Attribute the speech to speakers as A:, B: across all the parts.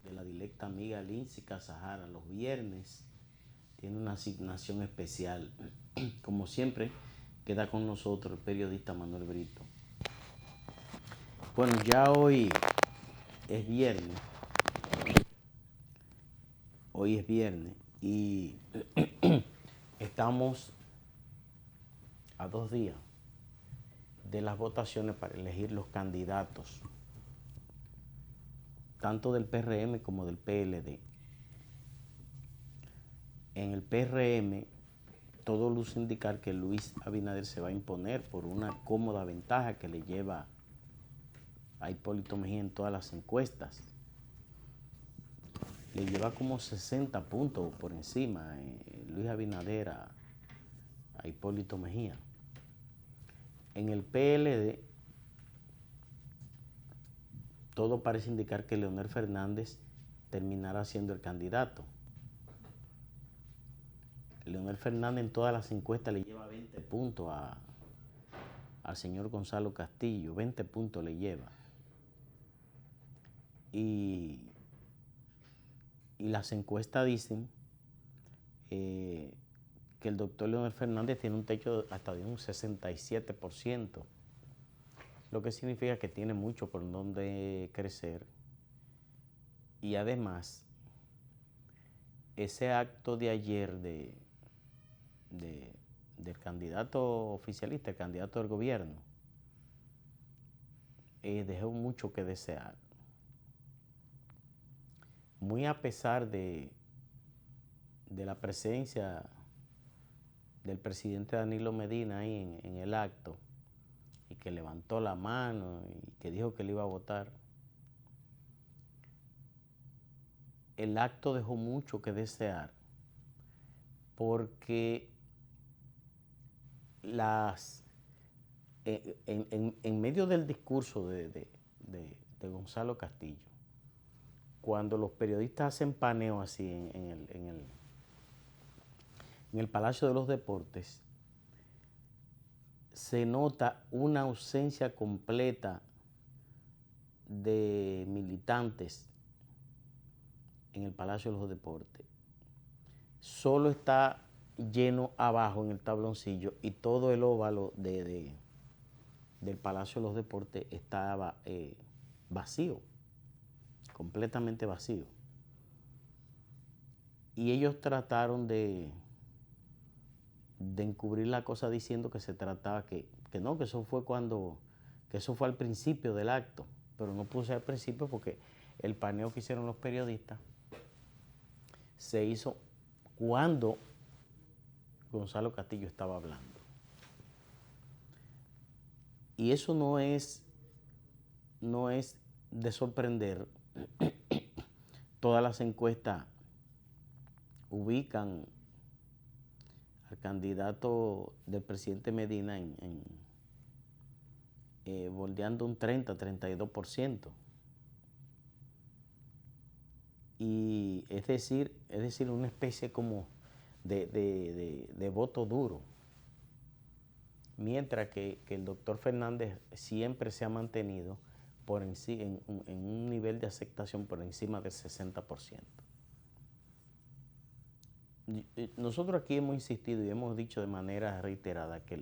A: de la directa amiga Lindsay Casajara. Los viernes tiene una asignación especial. Como siempre, queda con nosotros el periodista Manuel Brito. Bueno, ya hoy es viernes. Hoy es viernes y estamos a 2 días de las votaciones para elegir los candidatos, tanto del PRM como del PLD. En el PRM, todo luce indicar que Luis Abinader se va a imponer por una cómoda ventaja que le lleva a Hipólito Mejía en todas las encuestas. Le lleva como 60 puntos por encima Luis Abinader a Hipólito Mejía. En el PLD, todo parece indicar que Leonel Fernández terminará siendo el candidato. Leonel Fernández en todas las encuestas le lleva 20 puntos al señor Gonzalo Castillo, 20 puntos le lleva. Y las encuestas dicen que el doctor Leonel Fernández tiene un techo hasta de un 67%, lo que significa que tiene mucho por donde crecer. Y además, ese acto de ayer del candidato oficialista, el candidato del gobierno, dejó mucho que desear. Muy a pesar de la presencia del presidente Danilo Medina ahí en el acto, y que levantó la mano y que dijo que le iba a votar, el acto dejó mucho que desear, porque en medio del discurso de Gonzalo Castillo, cuando los periodistas hacen paneo así en el Palacio de los Deportes, se nota una ausencia completa de militantes en el Palacio de los Deportes. Solo está lleno abajo en el tabloncillo y todo el óvalo del Palacio de los Deportes estaba vacío, completamente vacío. Y ellos trataron de encubrir la cosa diciendo que se trataba que no, que eso fue al principio del acto, pero no pudo ser al principio porque el paneo que hicieron los periodistas se hizo cuando Gonzalo Castillo estaba hablando. Y eso no es de sorprender. Todas las encuestas ubican al candidato del presidente Medina bordeando un 30-32%. Y es decir, una especie como de voto duro. Mientras que el doctor Fernández siempre se ha mantenido en un nivel de aceptación por encima del 60%. Nosotros aquí hemos insistido y hemos dicho de manera reiterada que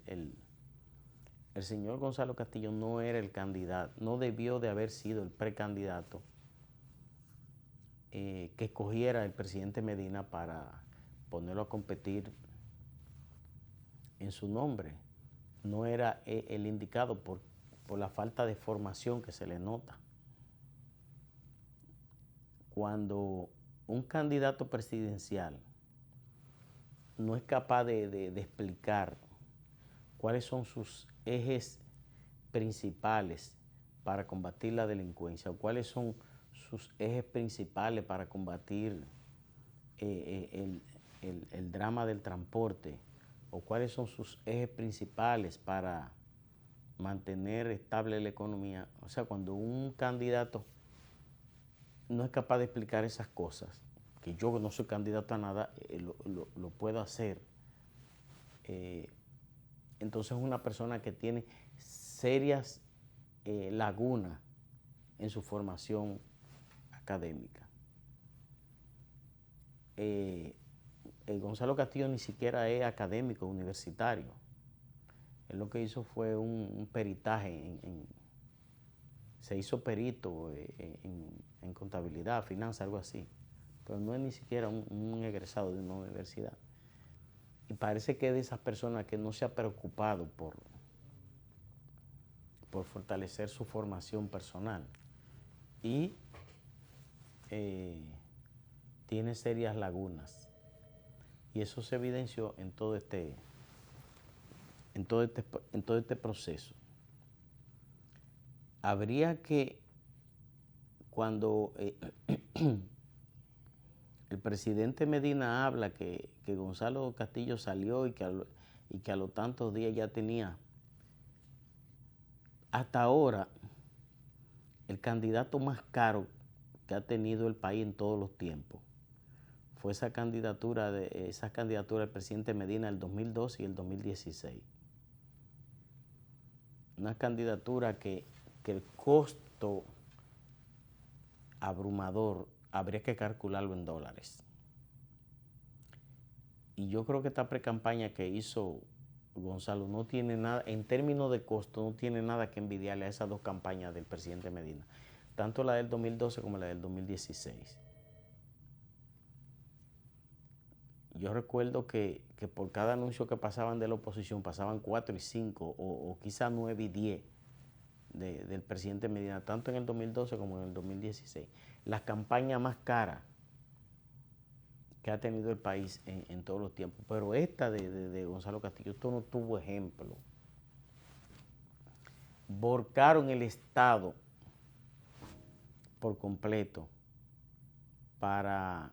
A: el señor Gonzalo Castillo no era el candidato, no debió de haber sido el precandidato que escogiera el presidente Medina para ponerlo a competir en su nombre. No era el indicado por la falta de formación que se le nota. Cuando un candidato presidencial no es capaz de explicar cuáles son sus ejes principales para combatir la delincuencia o cuáles son sus ejes principales para combatir el drama del transporte o cuáles son sus ejes principales para mantener estable la economía. O sea, cuando un candidato no es capaz de explicar esas cosas, que yo no soy candidato a nada, lo puedo hacer. Entonces es una persona que tiene serias lagunas en su formación académica. Gonzalo Castillo ni siquiera es académico universitario. Él lo que hizo fue un peritaje, se hizo perito en contabilidad, finanzas, algo así. Pero no es ni siquiera un egresado de una universidad. Y parece que es de esas personas que no se ha preocupado por fortalecer su formación personal. Y tiene serias lagunas. Y eso se evidenció en todo este proceso. Habría que, cuando el presidente Medina habla que Gonzalo Castillo salió y que a los tantos días ya tenía, hasta ahora, el candidato más caro que ha tenido el país en todos los tiempos fue esa candidatura del presidente Medina del 2012 y el 2016. Una candidatura que el costo abrumador habría que calcularlo en dólares. Y yo creo que esta precampaña que hizo Gonzalo no tiene nada, en términos de costo, no tiene nada que envidiarle a esas dos campañas del presidente Medina, tanto la del 2012 como la del 2016. Yo recuerdo que por cada anuncio que pasaban de la oposición, pasaban 4 y 5 o quizá 9 y 10 del presidente Medina, tanto en el 2012 como en el 2016. La campaña más cara que ha tenido el país en todos los tiempos. Pero esta de Gonzalo Castillo, esto no tuvo ejemplo. Volcaron el Estado por completo para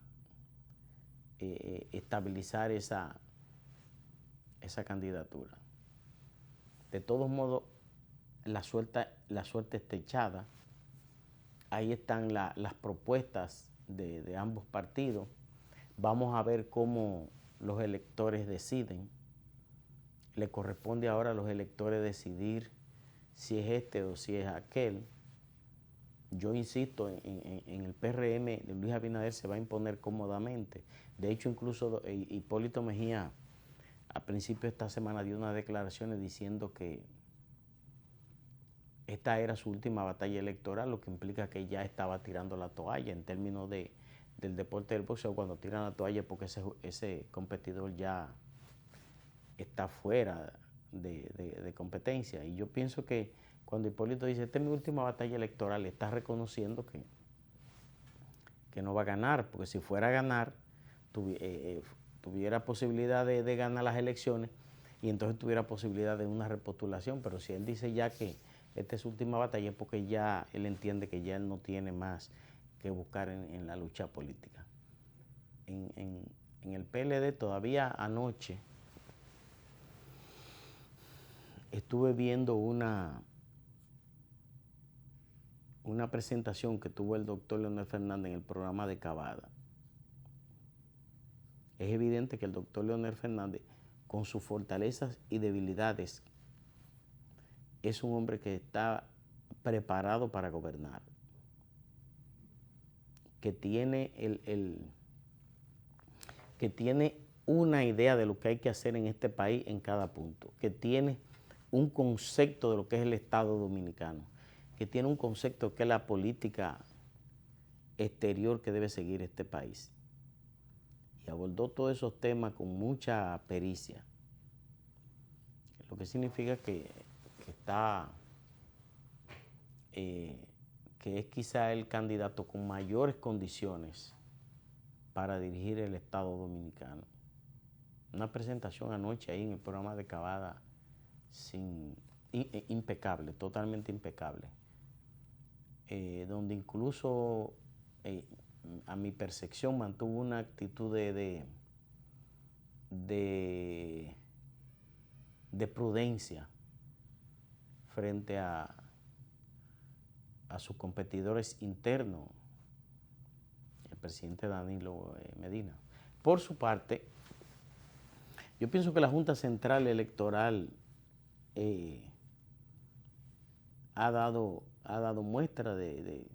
A: estabilizar esa candidatura. De todos modos, la suerte está echada. Ahí están las propuestas de ambos partidos. Vamos a ver cómo los electores deciden. Le corresponde ahora a los electores decidir si es este o si es aquel. Yo insisto, en el PRM de Luis Abinader se va a imponer cómodamente. De hecho, incluso Hipólito Mejía a principio de esta semana dio unas declaraciones diciendo que esta era su última batalla electoral, lo que implica que ya estaba tirando la toalla en términos del deporte del boxeo. Cuando tiran la toalla porque ese competidor ya está fuera de competencia. Y yo pienso que cuando Hipólito dice, esta es mi última batalla electoral, está reconociendo que no va a ganar, porque si fuera a ganar, tuviera posibilidad de ganar las elecciones y entonces tuviera posibilidad de una repostulación. Pero si él dice ya que esta es su última batalla, es porque ya él entiende que ya él no tiene más que buscar en la lucha política. En el PLD todavía anoche estuve viendo una presentación que tuvo el doctor Leonel Fernández en el programa de Cavada. Es evidente que el doctor Leonel Fernández, con sus fortalezas y debilidades, es un hombre que está preparado para gobernar, que tiene que tiene una idea de lo que hay que hacer en este país en cada punto, que tiene un concepto de lo que es el Estado dominicano, que tiene un concepto de que es la política exterior que debe seguir este país. Y abordó todos esos temas con mucha pericia, lo que significa que es quizá el candidato con mayores condiciones para dirigir el Estado dominicano. Una presentación anoche ahí en el programa de Cavada impecable, totalmente impecable, donde incluso a mi percepción mantuvo una actitud de prudencia frente a sus competidores internos, el presidente Danilo Medina. Por su parte, yo pienso que la Junta Central Electoral ha dado muestra de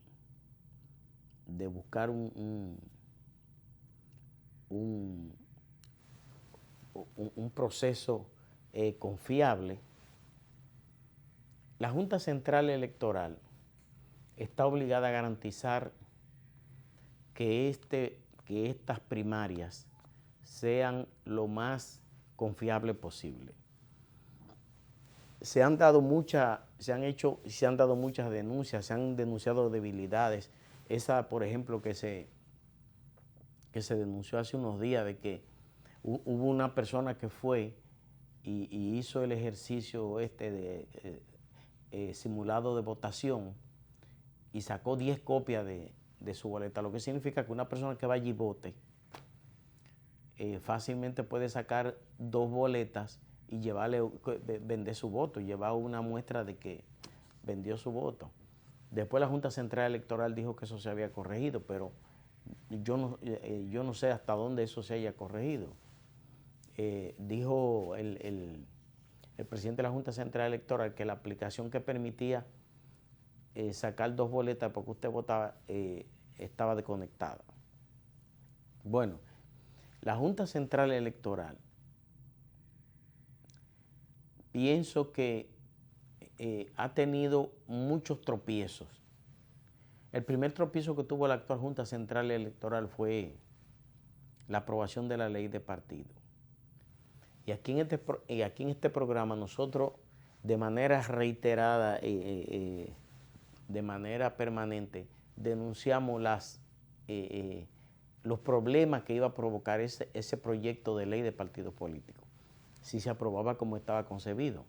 A: de buscar un, un proceso confiable, la Junta Central Electoral está obligada a garantizar que estas primarias sean lo más confiable posible. Se han dado muchas denuncias, se han denunciado debilidades. Esa, por ejemplo, que se denunció hace unos días de que hubo una persona que fue y hizo el ejercicio de simulado de votación y sacó 10 copias de su boleta, lo que significa que una persona que vaya y vote fácilmente puede sacar 2 boletas y vender su voto, llevar una muestra de que vendió su voto. Después la Junta Central Electoral dijo que eso se había corregido, pero yo no sé hasta dónde eso se haya corregido. Dijo el presidente de la Junta Central Electoral que la aplicación que permitía sacar 2 boletas porque usted votaba estaba desconectada. Bueno, la Junta Central Electoral, pienso que ha tenido muchos tropiezos. El primer tropiezo que tuvo la actual Junta Central Electoral fue la aprobación de la ley de partido. Y aquí en este programa nosotros de manera reiterada, de manera permanente, denunciamos los problemas que iba a provocar ese proyecto de ley de partidos políticos, si se aprobaba como estaba concebido.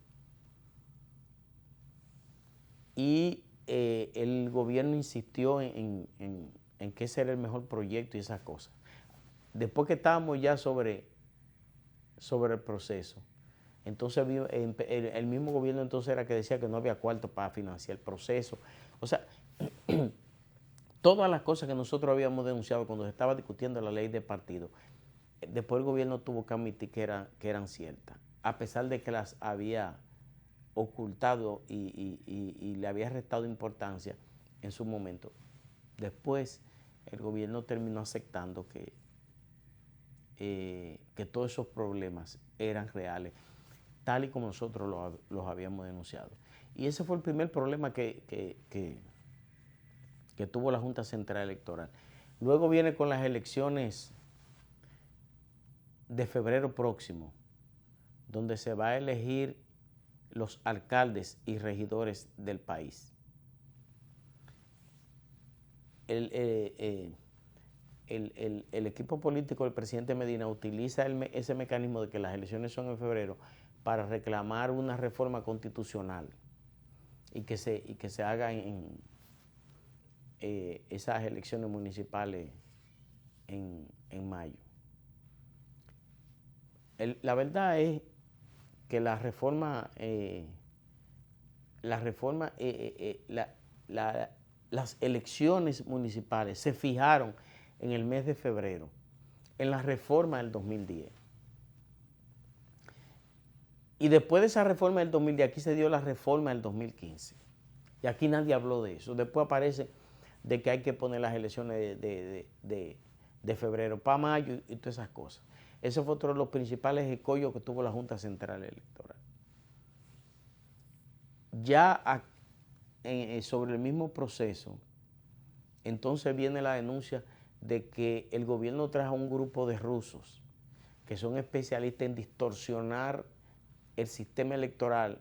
A: Y el gobierno insistió en que ese era el mejor proyecto y esas cosas. Después que estábamos ya sobre el proceso, entonces el mismo gobierno entonces era que decía que no había cuarto para financiar el proceso. O sea, todas las cosas que nosotros habíamos denunciado cuando se estaba discutiendo la ley de partido, después el gobierno tuvo que admitir que eran ciertas, a pesar de que las había ocultado y le había restado importancia en su momento. Después el gobierno terminó aceptando que todos esos problemas eran reales, tal y como nosotros los habíamos denunciado. Y ese fue el primer problema que tuvo la Junta Central Electoral. Luego viene con las elecciones de febrero próximo, donde se va a elegir los alcaldes y regidores del país. El equipo político del presidente Medina utiliza ese mecanismo de que las elecciones son en febrero para reclamar una reforma constitucional y que se haga esas elecciones municipales en mayo. La verdad es que las elecciones municipales se fijaron en el mes de febrero, en la reforma del 2010. Y después de esa reforma del 2010, aquí se dio la reforma del 2015. Y aquí nadie habló de eso. Después aparece de que hay que poner las elecciones de febrero para mayo y todas esas cosas. Ese fue otro de los principales escollos que tuvo la Junta Central Electoral. Ya sobre el mismo proceso, entonces viene la denuncia de que el gobierno trajo un grupo de rusos que son especialistas en distorsionar el sistema electoral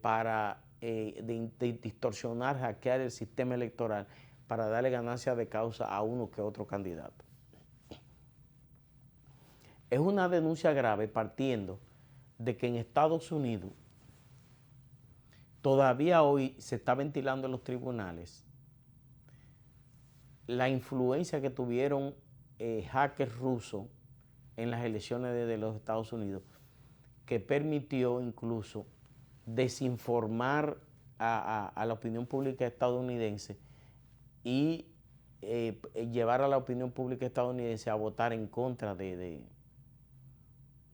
A: para distorsionar, hackear el sistema electoral para darle ganancia de causa a uno que otro candidato. Es una denuncia grave partiendo de que en Estados Unidos todavía hoy se está ventilando en los tribunales la influencia que tuvieron hackers rusos en las elecciones de los Estados Unidos, que permitió incluso desinformar a la opinión pública estadounidense y llevar a la opinión pública estadounidense a votar en contra de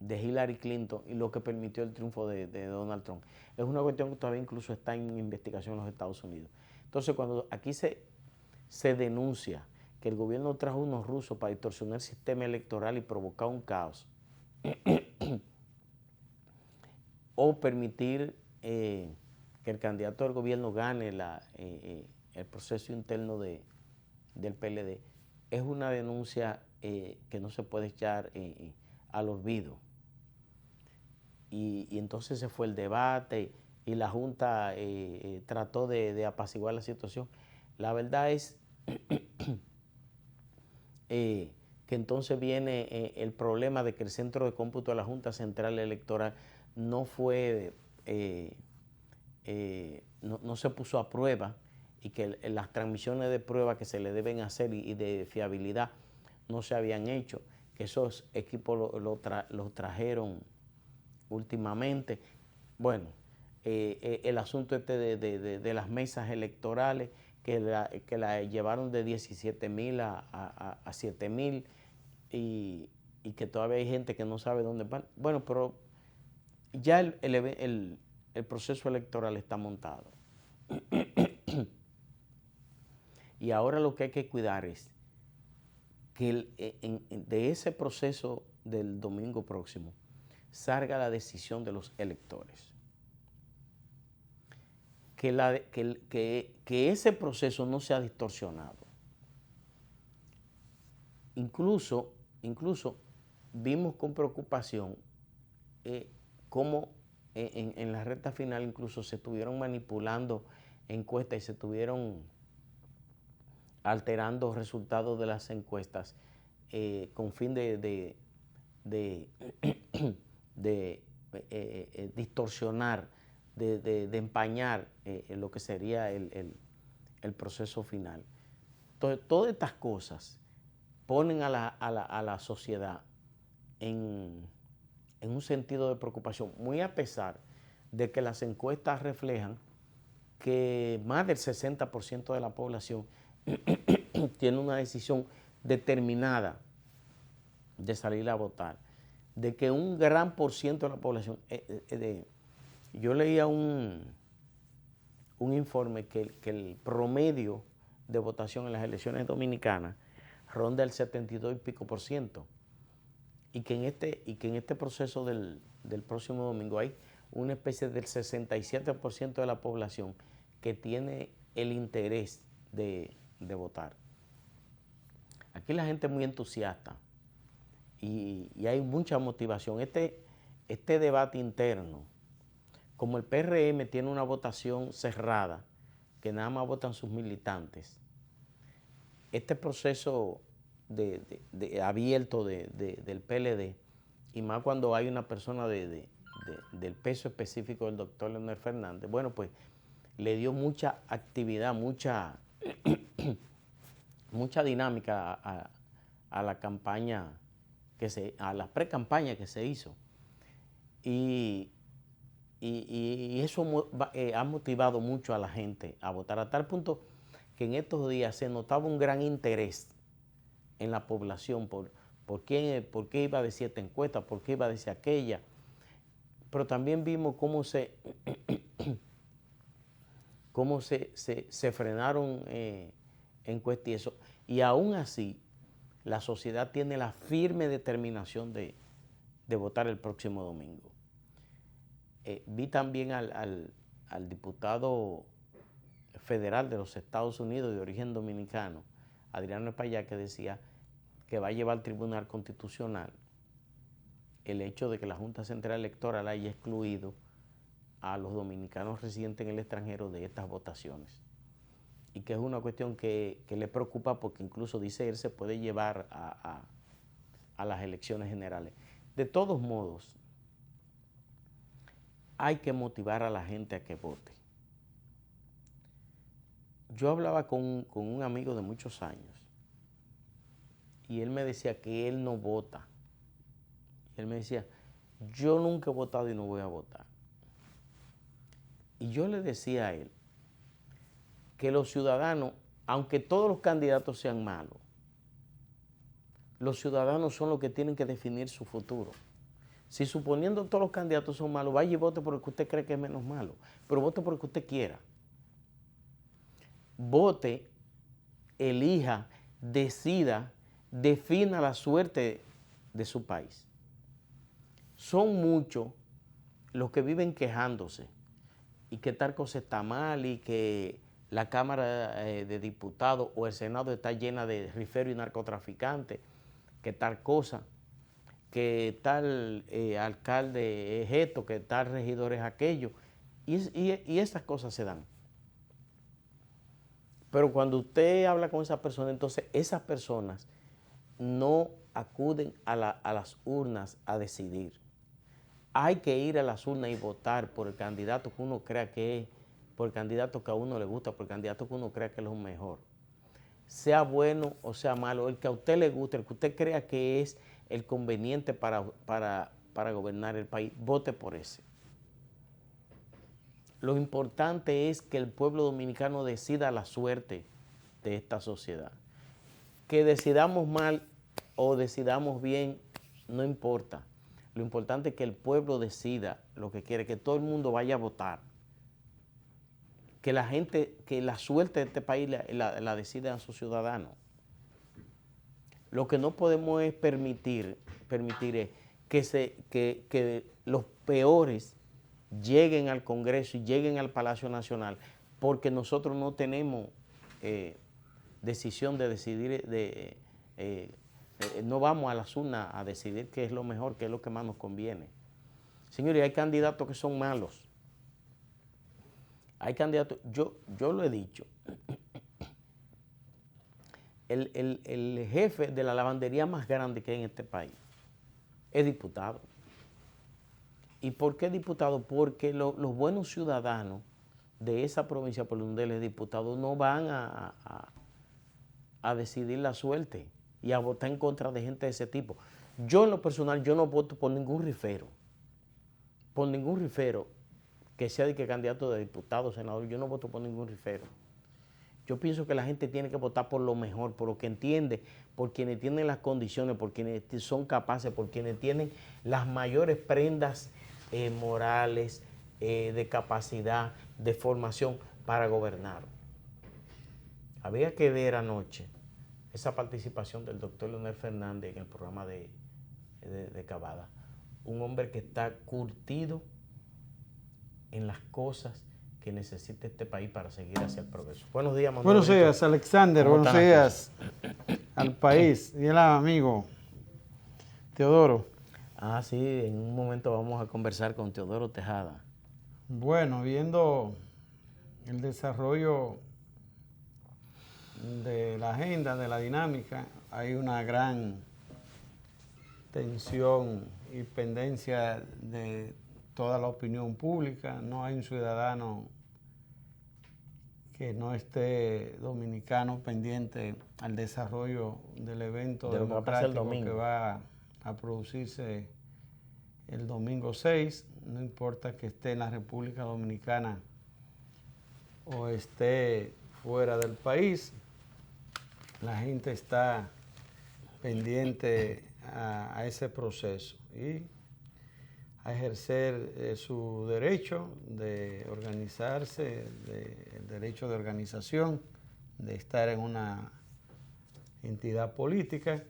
A: Hillary Clinton, y lo que permitió el triunfo de Donald Trump. Es una cuestión que todavía incluso está en investigación en los Estados Unidos. Entonces, cuando aquí se se denuncia que el gobierno trajo unos rusos para distorsionar el sistema electoral y provocar un caos, o permitir que el candidato del gobierno gane el proceso interno del PLD, es una denuncia que no se puede echar al olvido. Y entonces se fue el debate y la Junta trató de apaciguar la situación. La verdad es que entonces viene el problema de que el centro de cómputo de la Junta Central Electoral no fue, no se puso a prueba, y que las transmisiones de prueba que se le deben hacer y de fiabilidad no se habían hecho, que esos equipos los trajeron últimamente. Bueno, el asunto de las mesas electorales, que la llevaron de 17,000 a 7,000, y que todavía hay gente que no sabe dónde van. Bueno, pero ya el proceso electoral está montado. Y ahora lo que hay que cuidar es que de ese proceso del domingo próximo salga la decisión de los electores. Que ese proceso no sea distorsionado. Incluso vimos con preocupación cómo en la recta final incluso se estuvieron manipulando encuestas y se estuvieron alterando resultados de las encuestas con fin de distorsionar, de empañar lo que sería el proceso final. Entonces, todas estas cosas ponen a la sociedad en un sentido de preocupación, muy a pesar de que las encuestas reflejan que más del 60% de la población tiene una decisión determinada de salir a votar, de que un gran por ciento de la población, yo leía un informe que el promedio de votación en las elecciones dominicanas ronda el 72 y pico por ciento, y que en este proceso del próximo domingo hay una especie del 67% de la población que tiene el interés de votar. Aquí la gente es muy entusiasta y hay mucha motivación. Este debate interno, como el PRM tiene una votación cerrada, que nada más votan sus militantes, este proceso abierto del PLD, y más cuando hay una persona del peso específico del doctor Leonel Fernández, bueno, pues le dio mucha actividad, mucha dinámica a la campaña, a la pre-campaña que se hizo. Y eso ha motivado mucho a la gente a votar, a tal punto que en estos días se notaba un gran interés en la población por qué iba a decir esta encuesta, por qué iba a decir aquella. Pero también vimos cómo se frenaron encuestas y eso. Y aún así, la sociedad tiene la firme determinación de votar el próximo domingo. Vi también al diputado federal de los Estados Unidos de origen dominicano, Adriano Espaillat, que decía que va a llevar al Tribunal Constitucional el hecho de que la Junta Central Electoral haya excluido a los dominicanos residentes en el extranjero de estas votaciones, y que es una cuestión que le preocupa, porque incluso dice él se puede llevar a las elecciones generales. De todos modos, hay que motivar a la gente a que vote. Yo hablaba con un amigo de muchos años y él me decía que él no vota. Él me decía, yo nunca he votado y no voy a votar. Y yo le decía a él que los ciudadanos, aunque todos los candidatos sean malos, los ciudadanos son los que tienen que definir su futuro. Si suponiendo todos los candidatos son malos, vaya y vote por el que usted cree que es menos malo, pero vote por el que usted quiera. Vote elija, decida, defina la suerte de su país. Son muchos los que viven quejándose y que tal cosa está mal y que la Cámara de Diputados o el Senado está llena de riferos y narcotraficantes, que tal cosa, que tal alcalde es esto, que tal regidor es aquello, y esas cosas se dan. Pero cuando usted habla con esas personas, entonces esas personas no acuden a las urnas a decidir. Hay que ir a las urnas y votar por el candidato que uno crea que es, por el candidato que a uno le gusta, por el candidato que uno crea que es lo mejor. Sea bueno o sea malo, el que a usted le guste, el que usted crea que es el conveniente para gobernar el país, vote por ese. Lo importante es que el pueblo dominicano decida la suerte de esta sociedad. Que decidamos mal o decidamos bien, no importa. Lo importante es que el pueblo decida lo que quiere, que todo el mundo vaya a votar. Que la gente, que la suerte de este país la decidan sus ciudadanos. Lo que no podemos es permitir es que los peores lleguen al Congreso y lleguen al Palacio Nacional, porque nosotros no tenemos decisión de decidir, no vamos a las urnas a decidir qué es lo mejor, qué es lo que más nos conviene. Señores, hay candidatos que son malos. Hay candidatos, yo lo he dicho, el jefe de la lavandería más grande que hay en este país es diputado. ¿Y por qué diputado? Porque los buenos ciudadanos de esa provincia por donde él es diputado no van a decidir la suerte y a votar en contra de gente de ese tipo. Yo en lo personal, yo no voto por ningún rifero que sea de que candidato de diputado, senador, yo no voto por ningún rifero. Yo pienso que la gente tiene que votar por lo mejor, por lo que entiende, por quienes tienen las condiciones, por quienes son capaces, por quienes tienen las mayores prendas morales, de capacidad, de formación para gobernar. Había que ver anoche esa participación del doctor Leonel Fernández en el programa de Cavada. Un hombre que está curtido en las cosas que necesita este país para seguir hacia el progreso. Buenos días, Manuel.
B: Buenos días, Alexander. Buenos días al país. Y el amigo Teodoro.
A: Sí, en un momento vamos a conversar con Teodoro Tejada.
B: Bueno, viendo el desarrollo de la agenda, de la dinámica, hay una gran tensión y pendencia de toda la opinión pública. No hay un ciudadano que no esté dominicano pendiente al desarrollo del evento democrático que va a producirse el domingo 6, no importa que esté en la República Dominicana o esté fuera del país, la gente está pendiente a ese proceso y a ejercer su derecho de organizarse, el derecho de organización, de estar en una entidad política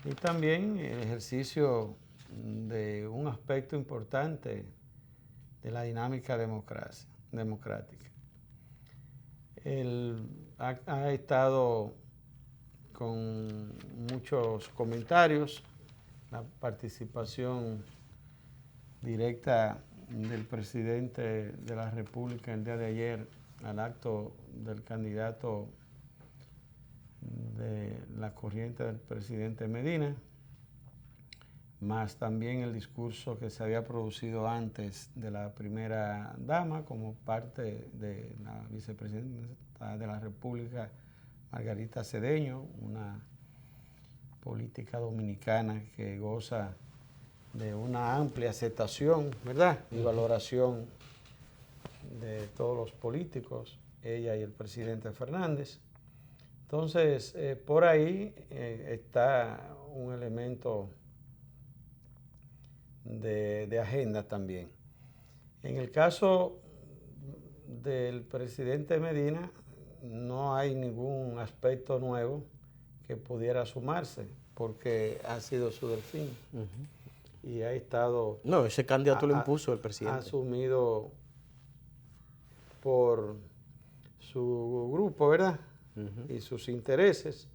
B: y también el ejercicio de un aspecto importante de la dinámica democrática. Él ha estado con muchos comentarios, la participación directa del presidente de la República el día de ayer al acto del candidato de la corriente del presidente Medina, más también el discurso que se había producido antes de la primera dama como parte de la vicepresidenta de la República, Margarita Cedeño, una política dominicana que goza de una amplia aceptación, ¿verdad? Y valoración de todos los políticos, ella y el presidente Fernández. Entonces, por ahí está un elemento de agenda también. En el caso del presidente Medina, no hay ningún aspecto nuevo que pudiera sumarse, porque ha sido su delfín. Y ha estado...
A: No, ese candidato lo impuso el presidente.
B: Asumido por su grupo, ¿verdad? Y sus intereses.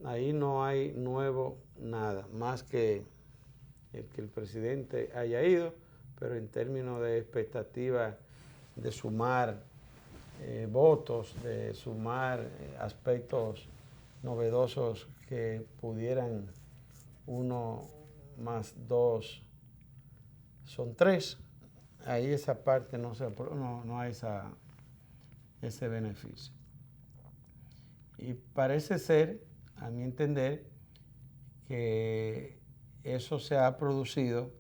B: Ahí no hay nuevo nada, más que el presidente haya ido, pero en términos de expectativa de sumar votos, de sumar aspectos novedosos que pudieran 1 más 2 son 3, ahí esa parte no hay ese beneficio. Y parece ser, a mi entender, que eso se ha producido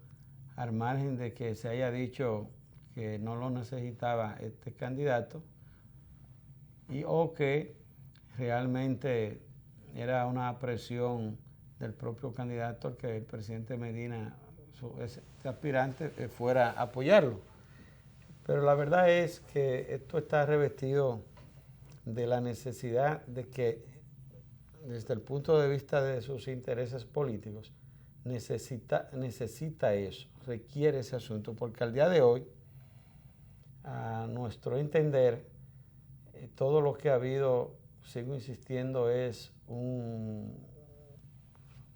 B: al margen de que se haya dicho que no lo necesitaba este candidato o que realmente era una presión del propio candidato que el presidente Medina, este aspirante, fuera a apoyarlo. Pero la verdad es que esto está revestido de la necesidad de que, desde el punto de vista de sus intereses políticos, necesita eso, requiere ese asunto, porque al día de hoy, a nuestro entender, todo lo que ha habido, sigo insistiendo, es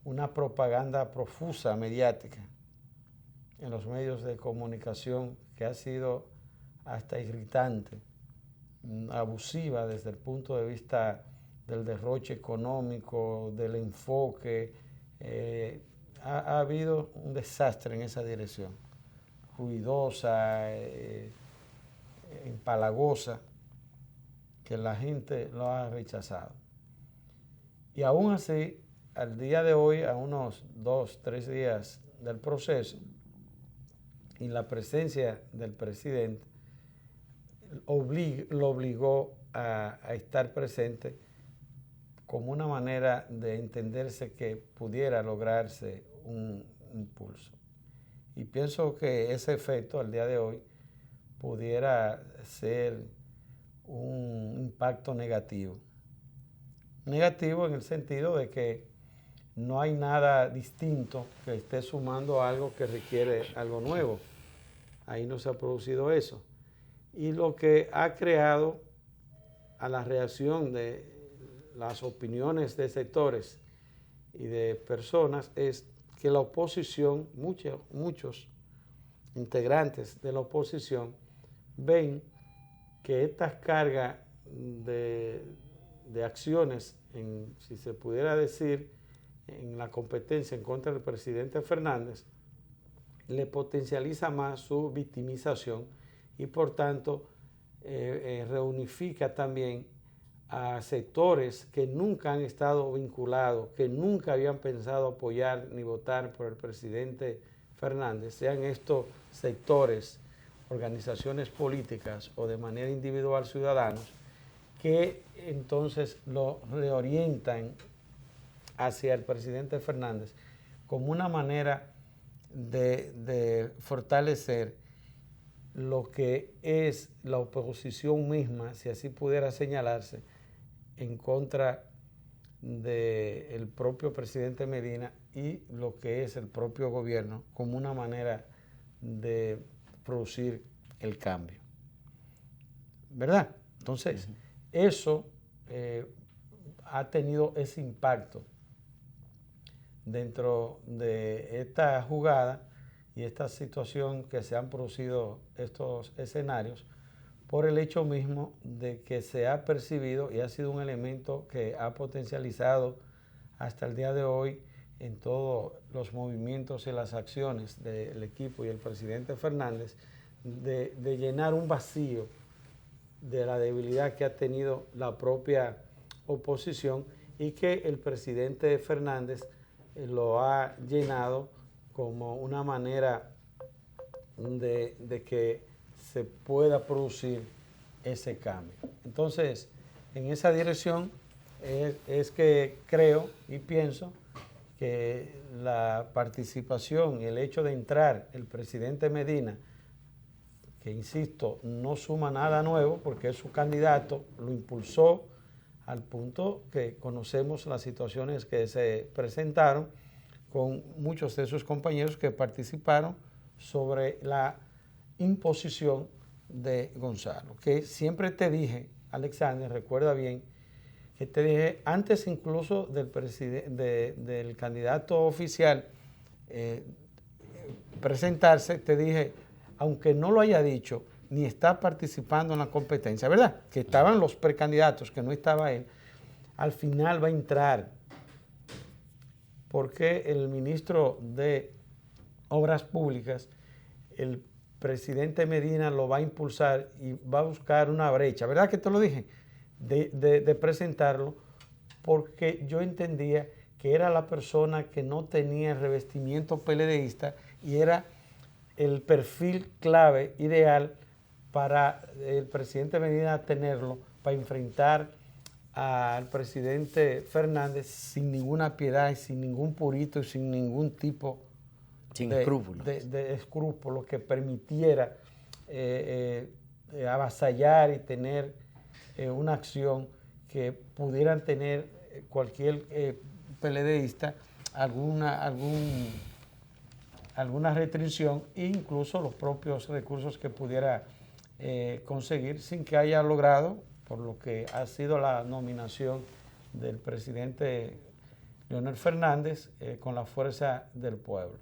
B: una propaganda profusa mediática en los medios de comunicación que ha sido hasta irritante, abusiva desde el punto de vista del derroche económico, del enfoque. Ha habido un desastre en esa dirección, ruidosa, empalagosa, que la gente lo ha rechazado. Y aún así, al día de hoy, a unos 2, 3 días del proceso, y la presencia del presidente lo obligó a estar presente como una manera de entenderse que pudiera lograrse un impulso. Y pienso que ese efecto al día de hoy pudiera ser un impacto negativo. Negativo en el sentido de que no hay nada distinto que esté sumando algo que requiere algo nuevo. Ahí no se ha producido eso. Y lo que ha creado a la reacción de las opiniones de sectores y de personas es que la oposición, muchos integrantes de la oposición, ven que estas cargas de acciones, si se pudiera decir, en la competencia en contra del presidente Fernández, le potencializa más su victimización y por tanto reunifica también a sectores que nunca han estado vinculados, que nunca habían pensado apoyar ni votar por el presidente Fernández, sean estos sectores, organizaciones políticas o de manera individual ciudadanos, que entonces lo reorientan hacia el presidente Fernández como una manera de fortalecer lo que es la oposición misma, si así pudiera señalarse, en contra del propio presidente Medina y lo que es el propio gobierno, como una manera de producir el cambio. ¿Verdad? Entonces, eso ha tenido ese impacto dentro de esta jugada y esta situación que se han producido estos escenarios por el hecho mismo de que se ha percibido y ha sido un elemento que ha potencializado hasta el día de hoy en todos los movimientos y las acciones del equipo y el presidente Fernández de llenar un vacío de la debilidad que ha tenido la propia oposición y que el presidente Fernández lo ha llenado como una manera de que se pueda producir ese cambio. Entonces, en esa dirección es que creo y pienso que la participación y el hecho de entrar el presidente Medina, que insisto, no suma nada nuevo porque es su candidato, lo impulsó al punto que conocemos las situaciones que se presentaron con muchos de sus compañeros que participaron sobre la imposición de Gonzalo. Que siempre te dije, Alexander, recuerda bien, que te dije antes incluso del candidato oficial presentarse, te dije, aunque no lo haya dicho, ni está participando en la competencia, ¿verdad? Que estaban los precandidatos, que no estaba él, al final va a entrar, porque el ministro de Obras Públicas, el presidente Medina lo va a impulsar y va a buscar una brecha, ¿verdad que te lo dije? De presentarlo, porque yo entendía que era la persona que no tenía el revestimiento PLDista y era el perfil clave, ideal, para el presidente Medina tenerlo, para enfrentar al presidente Fernández sin ninguna piedad y sin ningún purito y sin ningún tipo de escrúpulos que permitiera avasallar y tener una acción que pudieran tener cualquier PLDista alguna restricción e incluso los propios recursos que pudiera conseguir sin que haya logrado, por lo que ha sido la nominación del presidente Leonel Fernández con la fuerza del pueblo.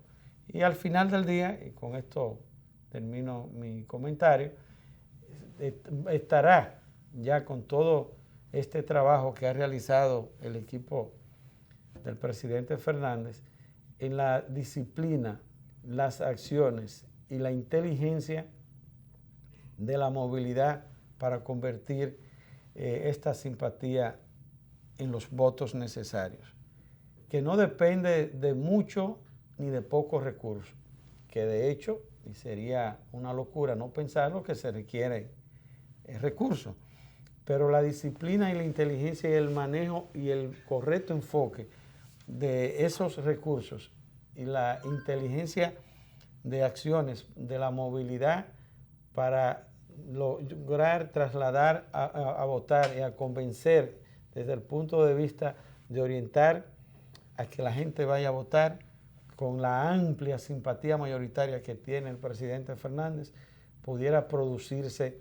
B: Y al final del día, y con esto termino mi comentario, estará ya con todo este trabajo que ha realizado el equipo del presidente Fernández en la disciplina, las acciones y la inteligencia de la movilidad para convertir esta simpatía en los votos necesarios, que no depende de mucho ni de pocos recursos, que de hecho, y sería una locura no pensarlo, que se requiere recursos, pero la disciplina y la inteligencia y el manejo y el correcto enfoque de esos recursos y la inteligencia de acciones de la movilidad para lograr trasladar a votar y a convencer desde el punto de vista de orientar a que la gente vaya a votar con la amplia simpatía mayoritaria que tiene el presidente Fernández, pudiera producirse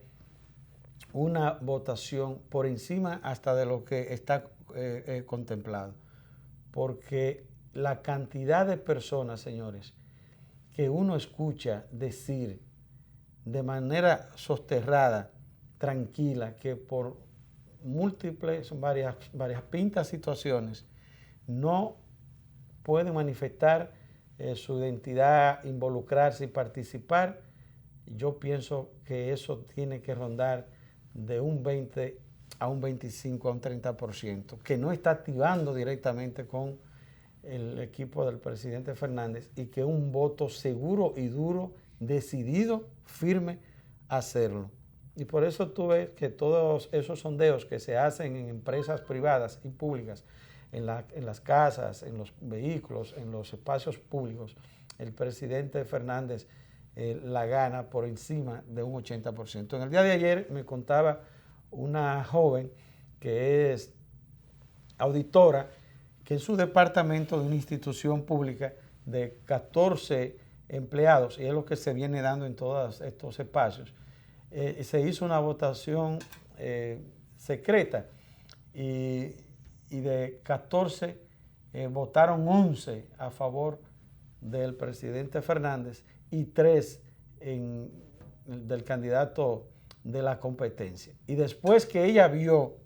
B: una votación por encima hasta de lo que está contemplado. Porque la cantidad de personas, señores, que uno escucha decir de manera soterrada, tranquila, que por múltiples, varias pintas situaciones, no pueden manifestar su identidad, involucrarse y participar, yo pienso que eso tiene que rondar de un 20 a un 25 a un 30%, que no está activando directamente con el equipo del presidente Fernández y que un voto seguro y duro, decidido, firme a hacerlo. Y por eso tú ves que todos esos sondeos que se hacen en empresas privadas y públicas, en las casas, en los vehículos, en los espacios públicos, el presidente Fernández la gana por encima de un 80%. En el día de ayer me contaba una joven que es auditora, que en su departamento de una institución pública de 14 empleados, y es lo que se viene dando en todos estos espacios, se hizo una votación secreta y de 14 votaron 11 a favor del presidente Fernández y 3 del candidato de la competencia. Y después que ella vio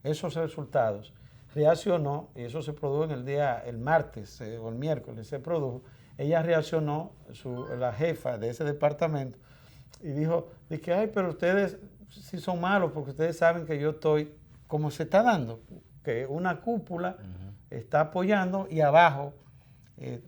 B: esos resultados, reaccionó, y eso se produjo el martes o el miércoles se produjo, ella reaccionó, la jefa de ese departamento, y dijo, ay, pero ustedes sí son malos porque ustedes saben que yo estoy, como se está dando, que una cúpula está apoyando y abajo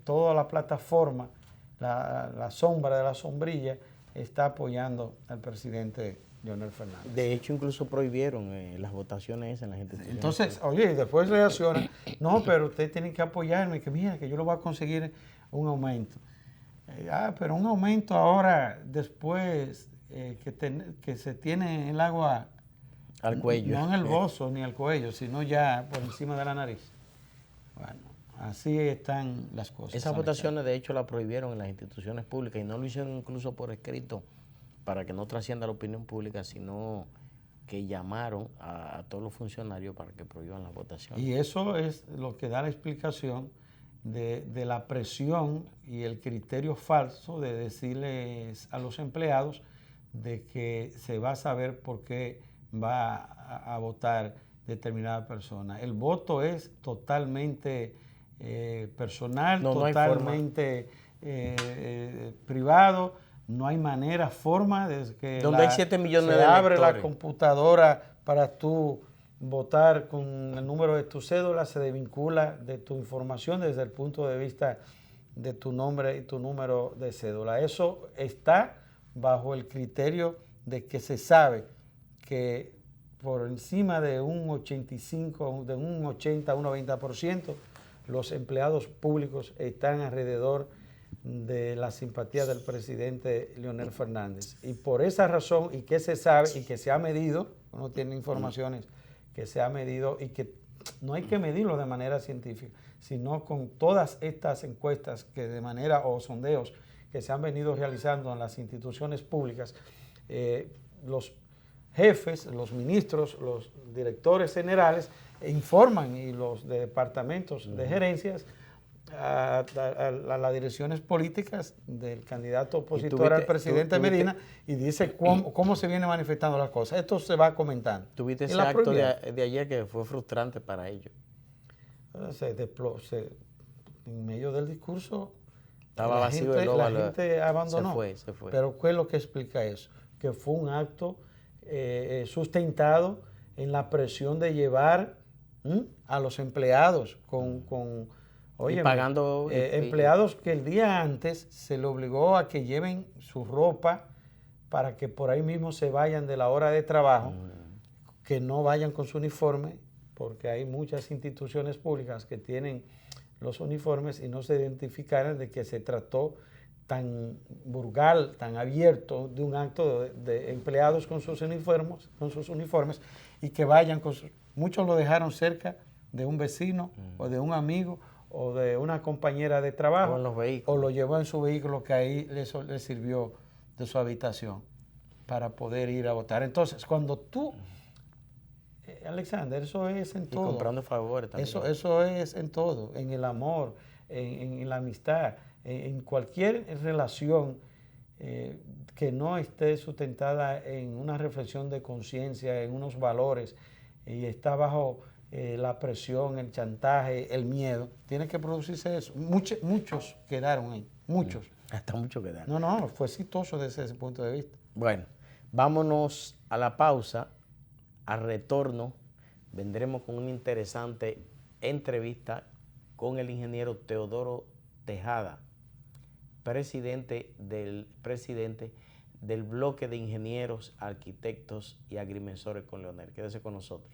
B: toda la plataforma, la sombra de la sombrilla, está apoyando al presidente Leonel Fernández.
A: De hecho, incluso prohibieron las votaciones en la gente.
B: Entonces, oye, después reacciona, no, pero usted tiene que apoyarme, que mira, que yo lo voy a conseguir un aumento. Pero un aumento ahora, después que se tiene el agua
A: al cuello.
B: No en el bozo ni al cuello, sino ya por encima de la nariz. Bueno, así están las cosas.
A: Esas votaciones, de hecho, las prohibieron en las instituciones públicas y no lo hicieron incluso por escrito para que no trascienda la opinión pública, sino que llamaron a todos los funcionarios para que prohíban las votaciones.
B: Y eso es lo que da la explicación de la presión y el criterio falso de decirles a los empleados de que se va a saber por qué va a votar determinada persona. El voto es totalmente personal, totalmente privado. No hay manera, forma de que
A: donde hay 7 millones de
B: abre la computadora para tú votar con el número de tu cédula, se desvincula de tu información desde el punto de vista de tu nombre y tu número de cédula. Eso está bajo el criterio de que se sabe que por encima de un 85, de un 80 a un 90%, los empleados públicos están alrededor de la simpatía del presidente Leonel Fernández. Y por esa razón, y que se sabe y que se ha medido, uno tiene informaciones que se ha medido y que no hay que medirlo de manera científica, sino con todas estas encuestas que de manera, o sondeos que se han venido realizando en las instituciones públicas, los jefes, los ministros, los directores generales informan, y los de departamentos de gerencias a las direcciones políticas del candidato opositor al presidente Medina, y dice cómo se viene manifestando las cosas. Esto se va comentando.
A: ¿Tuviste ese acto de ayer que fue frustrante para ellos?
B: En medio del discurso
A: estaba vacío el óvalo.
B: La gente abandonó.
A: Se fue.
B: Pero ¿qué es lo que explica eso? Que fue un acto sustentado en la presión de llevar a los empleados
A: y pagando
B: empleados que el día antes se le obligó a que lleven su ropa para que por ahí mismo se vayan de la hora de trabajo, que no vayan con su uniforme, porque hay muchas instituciones públicas que tienen los uniformes y no se identificaron de que se trató tan vulgar, tan abierto de un acto de empleados con sus uniformes y que vayan muchos lo dejaron cerca de un vecino o de un amigo o de una compañera de trabajo, o lo llevó en su vehículo, que ahí le sirvió de su habitación para poder ir a votar. Entonces, cuando tú, Alexander, eso es en todo.
A: Y comprando favores también.
B: Eso es en todo, en el amor, en la amistad, en cualquier relación que no esté sustentada en una reflexión de conciencia, en unos valores, y está bajo la presión, el chantaje, el miedo, tiene que producirse eso. Muchos quedaron ahí, muchos.
A: Hasta muchos quedaron.
B: No, fue exitoso desde ese punto de vista.
A: Bueno, vámonos a la pausa. Al retorno vendremos con una interesante entrevista con el ingeniero Teodoro Tejada, presidente del bloque de ingenieros, arquitectos y agrimensores con Leonel. Quédese con nosotros.